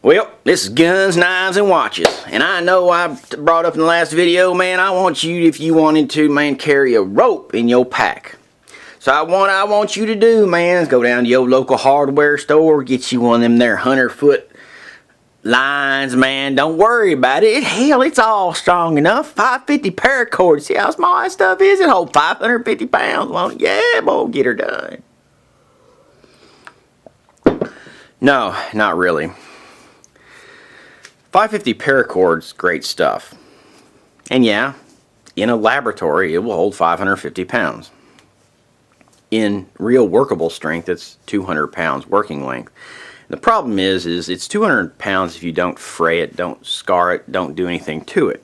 Well, this is Guns, Knives, and Watches, and I know I brought up in the last video, man, I want you, if you wanted to, man, carry a rope in your pack. So I want you to do, man, is go down to your local hardware store, get you one of them there 100-foot lines, man. Don't worry about it. Hell, it's all strong enough. 550 Paracord. See how small that stuff is? It holds 550 pounds on it. Yeah, boy, get her done. No, not really. 550 Paracord's great stuff. And yeah, in a laboratory, it will hold 550 pounds. In real workable strength, it's 200 pounds working length. The problem is it's 200 pounds if you don't fray it, don't scar it, don't do anything to it.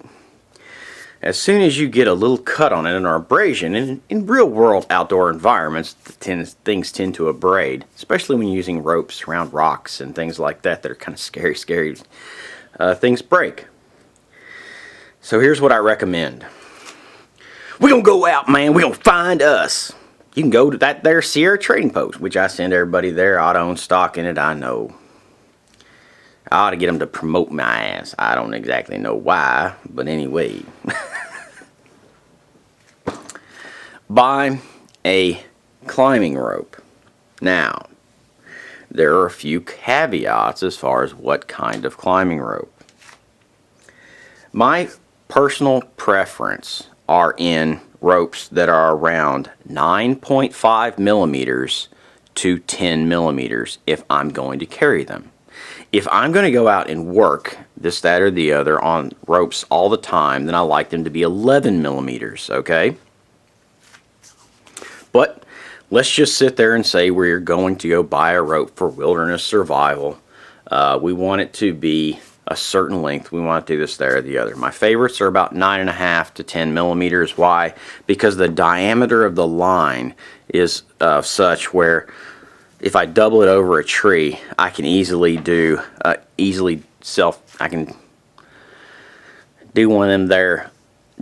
As soon as you get a little cut on it, an abrasion, and in real world outdoor environments, things tend to abrade, especially when you're using ropes around rocks and things like that are kind of scary. Things break. So here's what I recommend. We're going to go out, man. We're going to find us. You can go to that there Sierra Trading Post, which I send everybody there. I own stock in it, I know. I ought to get them to promote my ass. I don't exactly know why, but anyway. Buy a climbing rope. Now, there are a few caveats as far as what kind of climbing rope. My personal preference are in ropes that are around 9.5 millimeters to 10 millimeters if I'm going to carry them. If I'm going to go out and work this, that, or the other on ropes all the time, then I like them to be 11 millimeters, okay? But let's just sit there and say we're going to go buy a rope for wilderness survival. We want it to be a certain length. We want to do this, there, or the other. My favorites are about 9.5 to 10 millimeters. Why? Because the diameter of the line is such where if I double it over a tree, I can easily do I can do one of them there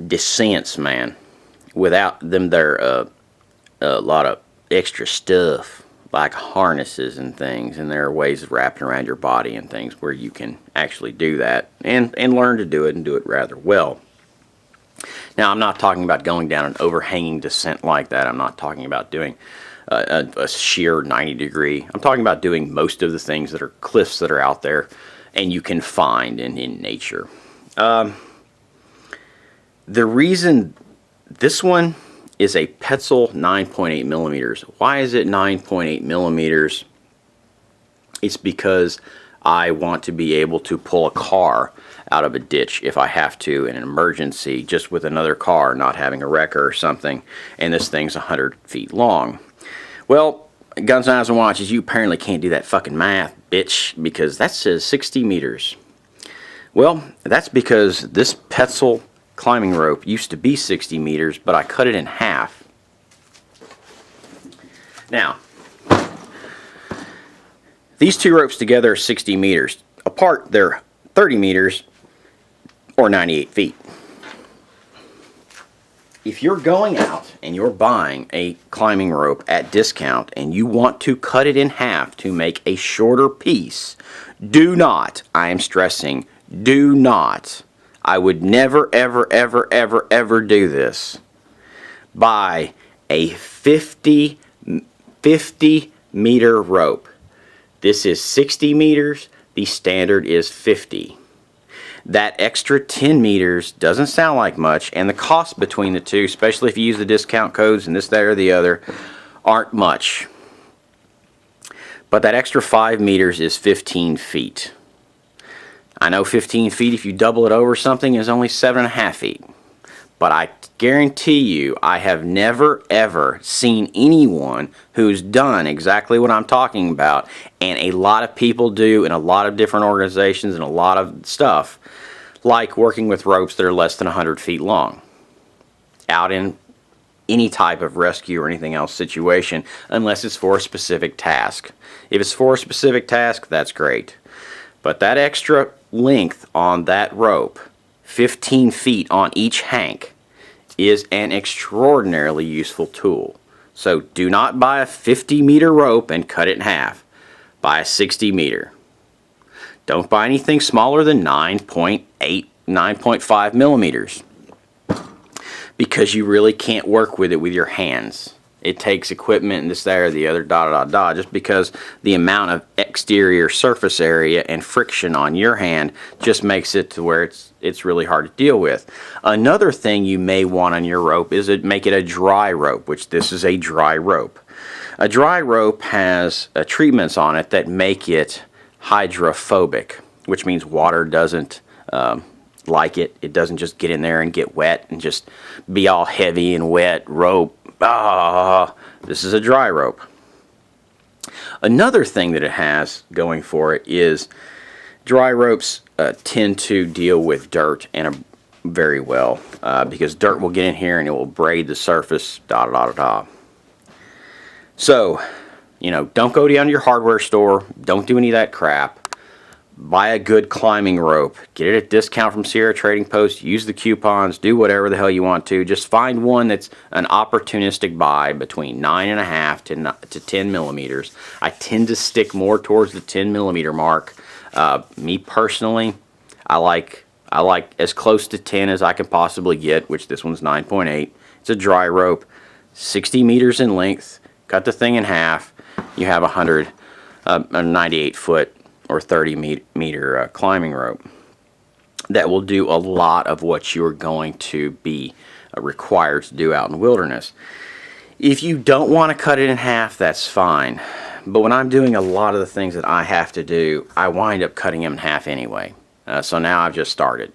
descents, man, without them there a lot of extra stuff like harnesses and things, and there are ways of wrapping around your body and things where you can actually do that and learn to do it and do it rather well. Now, I'm not talking about going down an overhanging descent like that. I'm not talking about doing a sheer 90-degree. I'm talking about doing most of the things that are cliffs that are out there and you can find in nature. The reason this one is a Petzl 9.8 millimeters. Why is it 9.8 millimeters? It's because I want to be able to pull a car out of a ditch if I have to in an emergency, just with another car not having a wrecker or something, and this thing's 100 feet long. Well, Guns, Knives, and Watches, you apparently can't do that fucking math, bitch, because that says 60 meters. Well, that's because this Petzl climbing rope used to be 60 meters, but I cut it in half. Now, these two ropes together are 60 meters. Apart, they're 30 meters or 98 feet. If you're going out and you're buying a climbing rope at discount and you want to cut it in half to make a shorter piece, do not, I am stressing, do not, I would never, ever, ever, ever, ever do this, buy a 50 meter rope. This is 60 meters, the standard is 50. That extra 10 meters doesn't sound like much, and the cost between the two, especially if you use the discount codes and this, that, or the other, aren't much. But that extra 5 meters is 15 feet. I know 15 feet, if you double it over something, is only 7.5 feet. But I guarantee you, I have never, ever seen anyone who's done exactly what I'm talking about, and a lot of people do in a lot of different organizations and a lot of stuff, like working with ropes that are less than 100 feet long, out in any type of rescue or anything else situation, unless it's for a specific task. If it's for a specific task, that's great. But that extra length on that rope, 15 feet on each hank, is an extraordinarily useful tool. So do not buy a 50 meter rope and cut it in half. Buy a 60 meter. Don't buy anything smaller than 9.8, 9.5 millimeters, because you really can't work with it with your hands. It takes equipment and this, that, or the other, just because the amount of exterior surface area and friction on your hand just makes it to where it's really hard to deal with. Another thing you may want on your rope is make it a dry rope, which this is a dry rope. A dry rope has treatments on it that make it hydrophobic, which means water doesn't like it. It doesn't just get in there and get wet and just be all heavy and wet rope. This is a dry rope. Another thing that it has going for it is dry ropes tend to deal with dirt and very well, because dirt will get in here and it will braid the surface. So, don't go down to your hardware store. Don't do any of that crap. Buy a good climbing rope. Get it at discount from Sierra Trading Post. Use the coupons. Do whatever the hell you want to. Just find one that's an opportunistic buy between 9.5 to 10 millimeters. I tend to stick more towards the 10 millimeter mark. Me personally, I like as close to 10 as I can possibly get, which this one's 9.8. It's a dry rope, 60 meters in length. Cut the thing in half. You have a 98 foot or 30 meter climbing rope that will do a lot of what you're going to be required to do out in the wilderness. If you don't want to cut it in half, that's fine. But when I'm doing a lot of the things that I have to do, I wind up cutting them in half anyway. So now I've just started.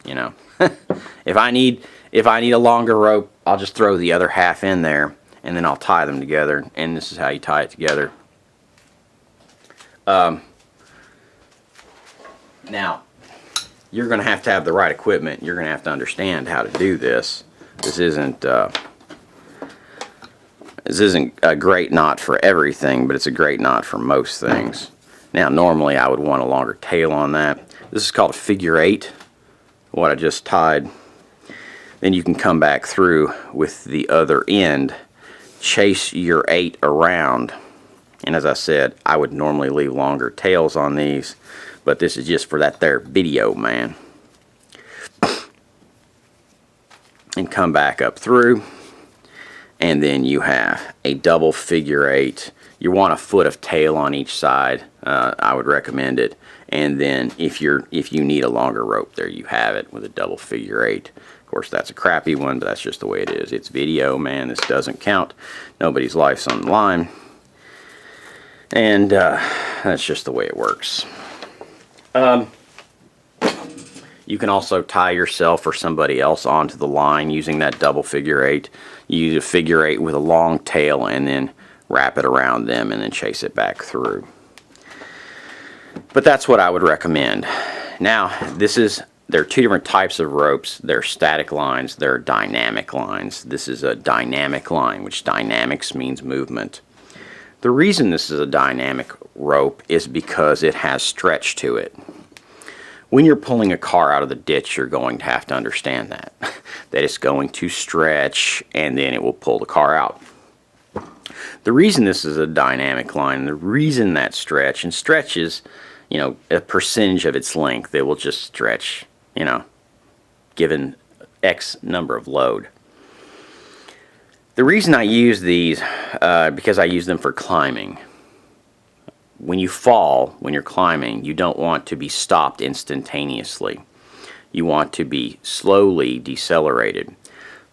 If I need a longer rope, I'll just throw the other half in there, and then I'll tie them together. And this is how you tie it together. Now, you're going to have the right equipment. You're going to have to understand how to do this. This isn't a great knot for everything, but it's a great knot for most things. Now, normally I would want a longer tail on that. This is called a figure 8, what I just tied. Then you can come back through with the other end, chase your 8 around. And as I said, I would normally leave longer tails on these, but this is just for that there video, man. And come back up through, and then you have a double figure 8. You want a foot of tail on each side. I would recommend it. And then if you need a longer rope, there you have it with a double figure 8. Of course, that's a crappy one, but that's just the way it is. It's video, man. This doesn't count. Nobody's life's on the line. And that's just the way it works. You can also tie yourself or somebody else onto the line using that double figure 8. You use a figure 8 with a long tail and then wrap it around them and then chase it back through. But that's what I would recommend. Now, there are two different types of ropes. There are static lines, there are dynamic lines. This is a dynamic line, which dynamics means movement. The reason this is a dynamic rope is because it has stretch to it. When you're pulling a car out of the ditch, you're going to have to understand that it's going to stretch and then it will pull the car out. The reason this is a dynamic line, the reason that stretch is, a percentage of its length. It will just stretch, given X number of load. The reason I use these, because I use them for climbing. When you fall, when you're climbing, you don't want to be stopped instantaneously. You want to be slowly decelerated.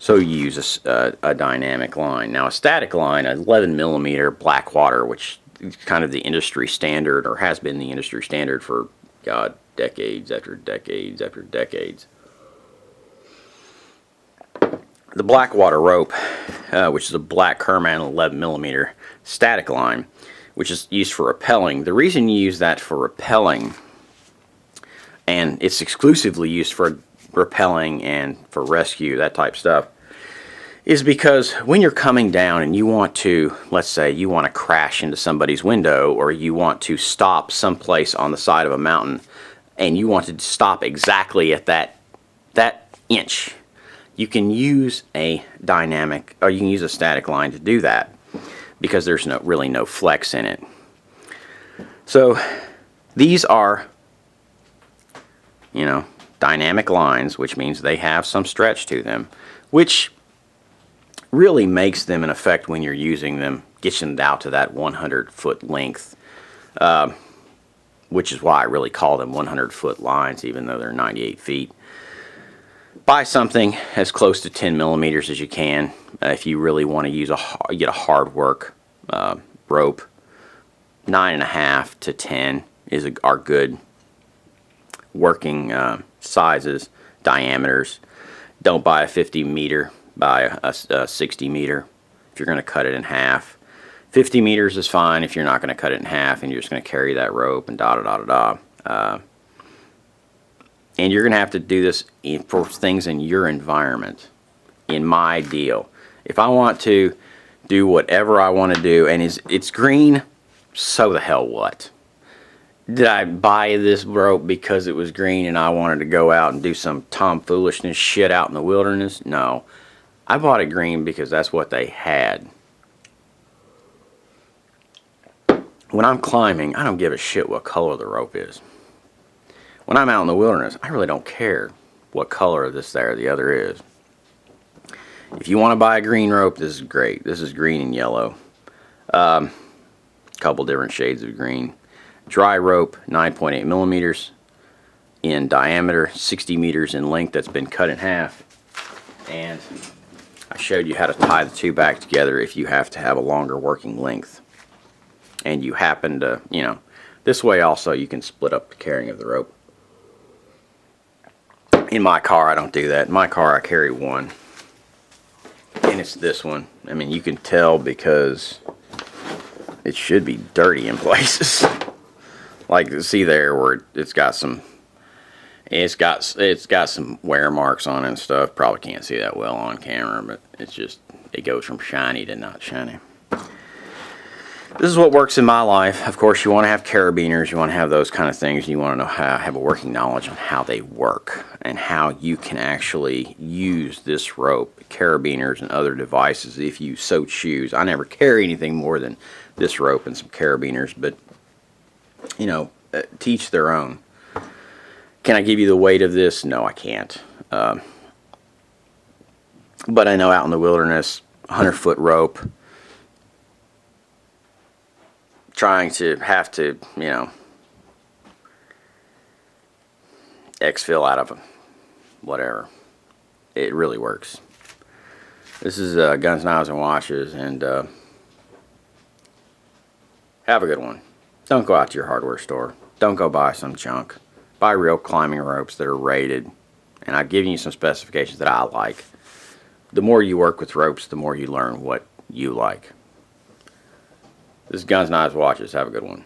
So you use a dynamic line. Now a static line, an 11 millimeter Blackwater, which is kind of the industry standard, or has been the industry standard for, God, decades after decades after decades. The Blackwater Rope, which is a black Kerman 11 millimeter static line, which is used for rappelling. The reason you use that for rappelling, and it's exclusively used for rappelling and for rescue, that type stuff, is because when you're coming down and you want to, let's say you want to crash into somebody's window, or you want to stop someplace on the side of a mountain, and you want to stop exactly at that inch, you can use a dynamic, or you can use a static line to do that, because there's really no flex in it. So these are you know, dynamic lines, which means they have some stretch to them, which really makes them in effect when you're using them, gets them out to that 100-foot length, which is why I really call them 100-foot lines, even though they're 98 feet. Buy something as close to 10 millimeters as you can. If you really want to use get a hard work rope, 9.5 to 10 are good working sizes, diameters. Don't buy a 50 meter, buy a 60 meter if you're going to cut it in half. 50 meters is fine if you're not going to cut it in half and you're just going to carry that rope and and you're going to have to do this for things in your environment. In my deal, if I want to do whatever I want to do and it's green, so the hell what? Did I buy this rope because it was green and I wanted to go out and do some tomfoolishness shit out in the wilderness? No. I bought it green because that's what they had. When I'm climbing, I don't give a shit what color the rope is. When I'm out in the wilderness, I really don't care what color this, there, or the other is. If you want to buy a green rope, this is great. This is green and yellow. Couple different shades of green. Dry rope, 9.8 millimeters in diameter, 60 meters in length, that's been cut in half. And I showed you how to tie the two back together if you have to have a longer working length. And you happen to, you know, this way also you can split up the carrying of the rope. In my car, I don't do that. In my car, I carry one. And it's this one. I mean, you can tell because it should be dirty in places. Like, see there where it's got some wear marks on it and stuff. Probably can't see that well on camera, but it's just, it goes from shiny to not shiny. This is what works in my life. Of course, you want to have carabiners, you want to have those kind of things. You want to know have a working knowledge on how they work and how you can actually use this rope, carabiners, and other devices if you so choose. I never carry anything more than this rope and some carabiners, but you know, teach their own. Can I give you the weight of this? No, I can't. But I know out in the wilderness, 100-foot rope, trying to have to, you know, exfil out of them, whatever. It really works. This is Guns, Knives, and Watches, and have a good one. Don't go out to your hardware store. Don't go buy some junk. Buy real climbing ropes that are rated, and I've given you some specifications that I like. The more you work with ropes, the more you learn what you like. This is Guns, Knives, Watches. Have a good one.